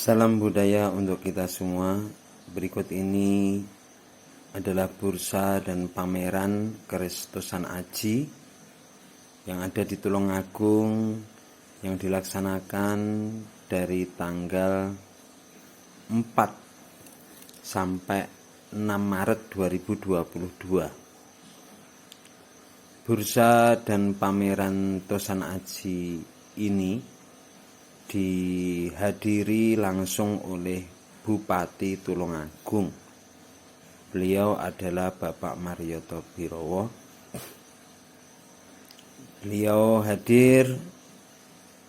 Salam budaya untuk kita semua. Berikut ini adalah bursa dan pameran keris Tosan Aji yang ada di Tulungagung yang dilaksanakan dari tanggal 4 sampai 6 Maret 2022. Bursa dan pameran Tosan Aji ini dihadiri langsung oleh Bupati Tulungagung. Beliau adalah Bapak Marioto Birowo. Beliau hadir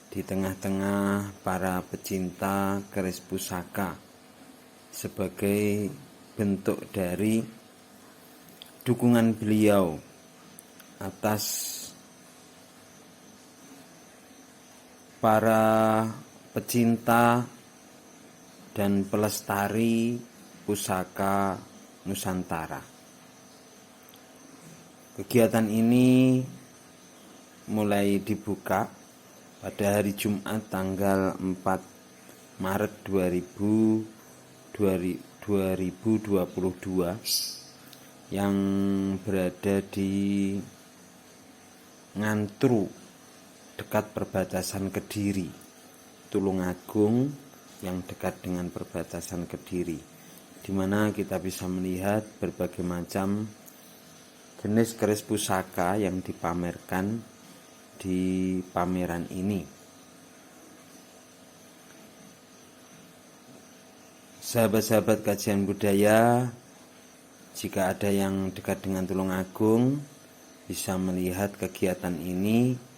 di tengah-tengah para pecinta keris pusaka sebagai bentuk dari dukungan beliau atas para pecinta dan pelestari pusaka Nusantara. Kegiatan ini mulai dibuka pada hari Jumat tanggal 4 Maret 2022 yang berada di Ngantru, dekat perbatasan Kediri, Tulungagung yang dekat dengan perbatasan Kediri, di mana kita bisa melihat berbagai macam jenis keris pusaka yang dipamerkan di pameran ini. Sahabat-sahabat kajian budaya, jika ada yang dekat dengan Tulungagung bisa melihat kegiatan ini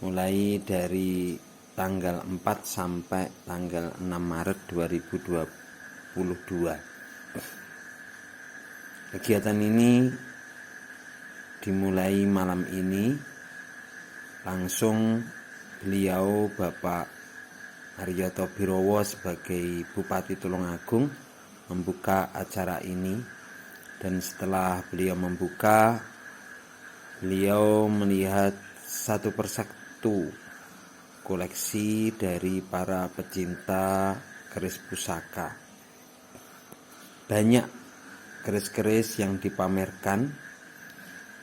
mulai dari tanggal 4 sampai tanggal 6 Maret 2022. Kegiatan ini dimulai malam ini. Langsung beliau Bapak Marioto Birowo sebagai Bupati Tulungagung membuka acara ini. Dan setelah beliau membuka, beliau melihat satu persatu koleksi dari para pecinta keris pusaka. Banyak keris-keris yang dipamerkan,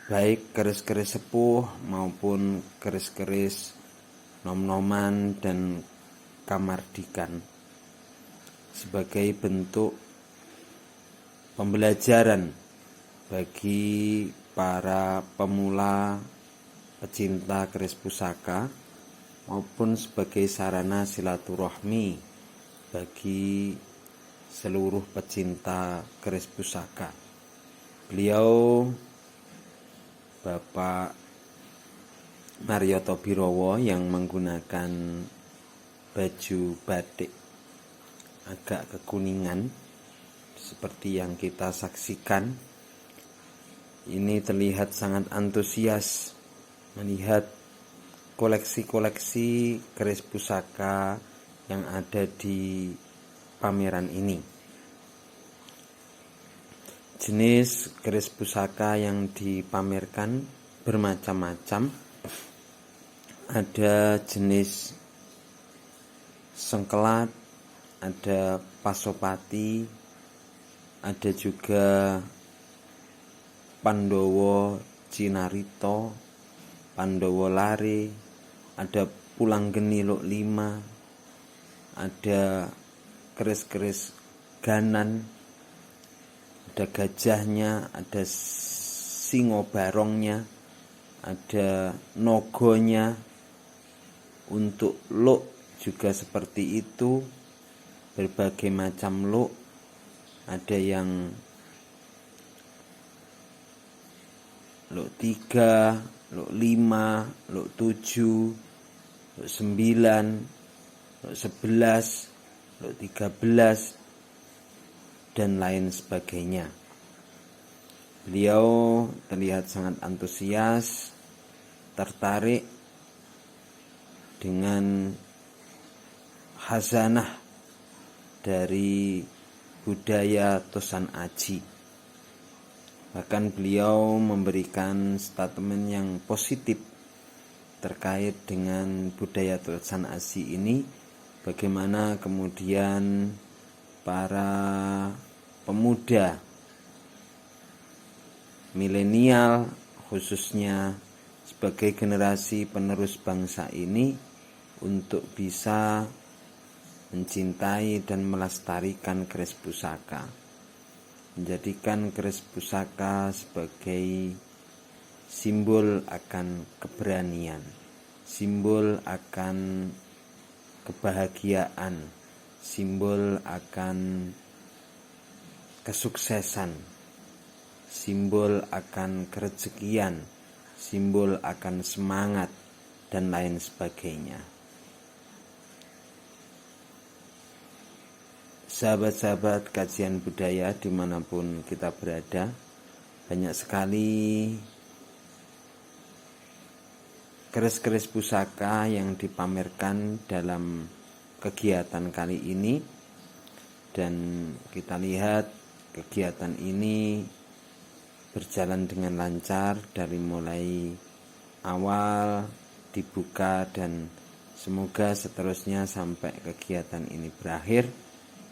baik keris-keris sepuh maupun keris-keris nom-noman dan kamardikan, sebagai bentuk pembelajaran bagi para pemula pecinta keris pusaka maupun sebagai sarana silaturahmi bagi seluruh pecinta keris pusaka. Beliau Bapak Marioto Birowo yang menggunakan baju batik agak kekuningan seperti yang kita saksikan, ini terlihat sangat antusias melihat koleksi-koleksi keris pusaka yang ada di pameran ini. Jenis keris pusaka yang dipamerkan bermacam-macam. Ada jenis sengkelat, ada pasopati, ada juga Pandowo Cinarito, Pandowo Lare, ada Pulanggeni Luk 5, ada keris-keris ganan, ada gajahnya, ada singo barongnya, ada nogonya. Untuk luk juga seperti itu, berbagai macam luk, ada yang luk 3, luk 5, luk 7, luk 9, luk 11, luk 13, dan lain sebagainya. Beliau terlihat sangat antusias, tertarik dengan khazanah dari budaya Tosan Aji. Bahkan beliau memberikan statement yang positif terkait dengan budaya Tosan Aji ini. bagaimana kemudian para pemuda milenial khususnya sebagai generasi penerus bangsa ini untuk bisa mencintai dan melestarikan keris pusaka, menjadikan keris pusaka sebagai simbol akan keberanian, simbol akan kebahagiaan, simbol akan kesuksesan, simbol akan kerezekian, simbol akan semangat, dan lain sebagainya. Sahabat-sahabat kajian budaya dimanapun kita berada, banyak sekali keris-keris pusaka yang dipamerkan dalam kegiatan kali ini, dan kita lihat kegiatan ini berjalan dengan lancar dari mulai awal dibuka, dan semoga seterusnya sampai kegiatan ini berakhir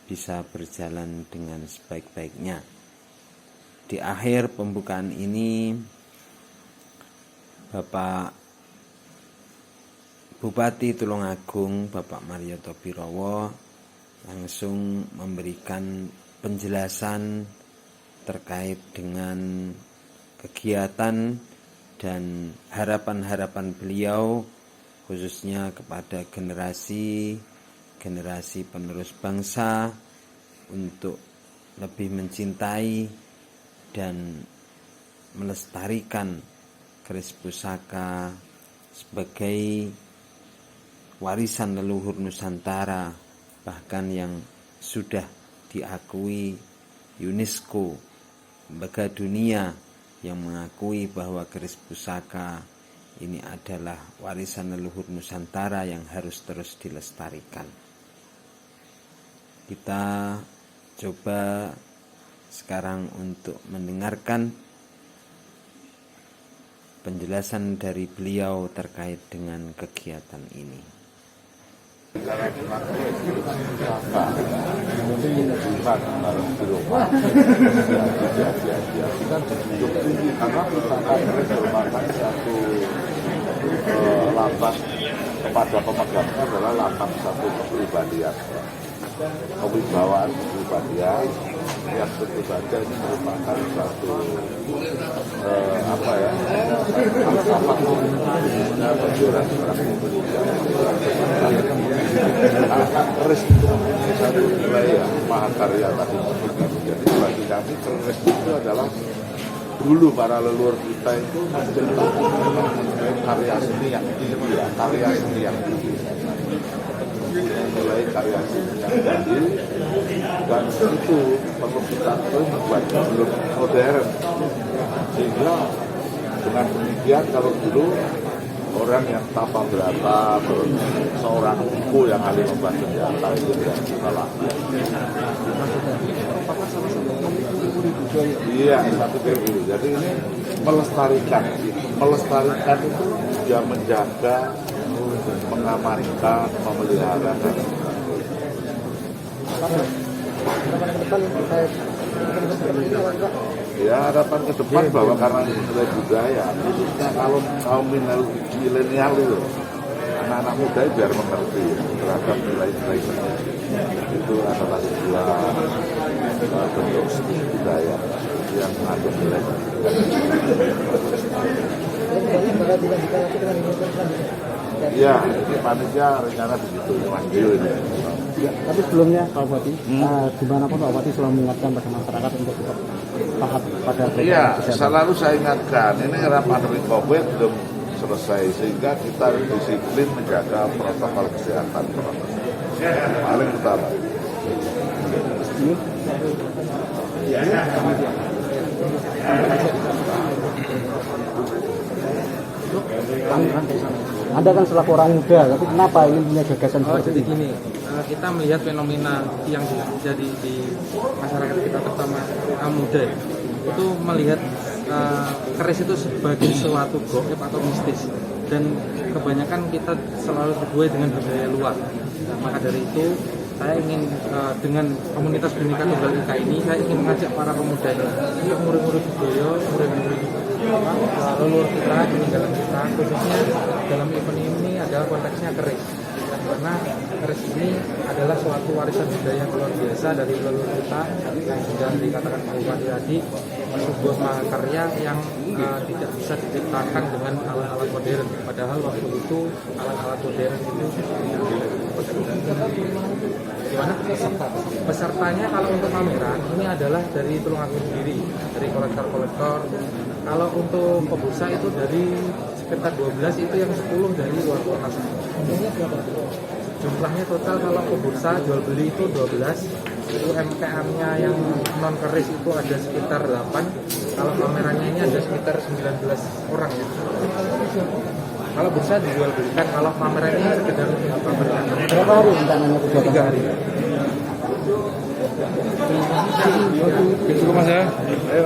bisa berjalan dengan sebaik-baiknya. Di akhir pembukaan ini, Bapak Bupati Tulungagung Bapak Marioto Birowo langsung memberikan penjelasan terkait dengan kegiatan dan harapan-harapan beliau khususnya kepada generasi penerus bangsa untuk lebih mencintai dan melestarikan keris pusaka sebagai warisan leluhur Nusantara, bahkan yang sudah diakui UNESCO, lembaga dunia yang mengakui bahwa keris pusaka ini adalah warisan leluhur Nusantara yang harus terus dilestarikan. Kita coba sekarang untuk mendengarkan penjelasan dari beliau terkait dengan kegiatan ini. Mungkin bukan harus di rumah kita cukup tinggi karena pusaka keris merupakan satu lambang kepada pemegangnya adalah lambang satu kepribadian, kewibawaan kepribadian yang tentu saja ini merupakan satu falsafah penjualan orang Indonesia. Keris itu mempunyai satu nilai yang mahakarya tadi sebutkan. Jadi bagi kami keris itu adalah dulu para leluhur kita itu menciptakan karya seni yang tinggi, karya seni yang tinggi. Mulai karya seni yang tinggi, dan itu perlu kita membuatnya belum modern, sehingga dengan demikian kalau dulu orang yang tapa berata, seorang empu yang ahli membuat senjata itu yang kita lakukan. Iya, satu kayak gitu. Jadi ini melestarikan itu juga menjaga, mengamankan, memelihara dan ya harapan ke depan bahwa karena nilai budaya, khususnya kalau kaum milenial itu, anak-anak muda biar mengerti terhadap nilai-nilai seni. Itu adalah sebuah bentuk seni budaya yang ada nilai. Iya, ini panitia rencana begitu, Mas Dio ini. Ya, tapi sebelumnya Pak Bupati, gimana Pak Bupati selalu mengingatkan pada masyarakat untuk tetap taat pada protokol Iya, kesehatan? selalu saya ingatkan, ini era pandemi COVID belum selesai, sehingga kita harus disiplin menjaga protokol kesehatan. Paling utama. Anda kan selaku orang muda, tapi kenapa ingin punya gagasan seperti Jadi ini? gini, kita melihat fenomena yang terjadi di masyarakat kita, terutama kaum muda ya, itu melihat keris itu sebagai suatu gaib atau mistis, dan kebanyakan kita selalu terbuai dengan budaya luar. Nah, maka dari itu saya ingin dengan komunitas Bhinneka Tunggal Ika ini, saya ingin mengajak para pemuda ini untuk murid-murid budaya, murid-murid leluhur kita, peninggalan kita, khususnya dalam event ini adalah konteksnya keris. Karena keris ini adalah suatu warisan budaya yang luar biasa dari leluhur kita yang sudah dikatakan Pak Bupati tadi, sebuah mahakarya yang tidak bisa diciptakan dengan alat-alat modern. Padahal waktu itu alat-alat modern itu gimana? Pesertanya kalau untuk pameran ini adalah dari Tulungagung sendiri, dari kolektor-kolektor. Kalau untuk pebursa itu dari sekitar 12, itu yang 10 dari luar kota. Jumlahnya total kalau pebursa jual beli itu 12. Itu MKM-nya yang non keris itu ada sekitar 8. Kalau pamerannya ini ada sekitar 19 orang ya. Kalau bursa dijual belikan, kalau pamerannya sekedar pameran. Berapa hari rencananya kegiatan? 3 hari. Cukup mas ya. Ayo.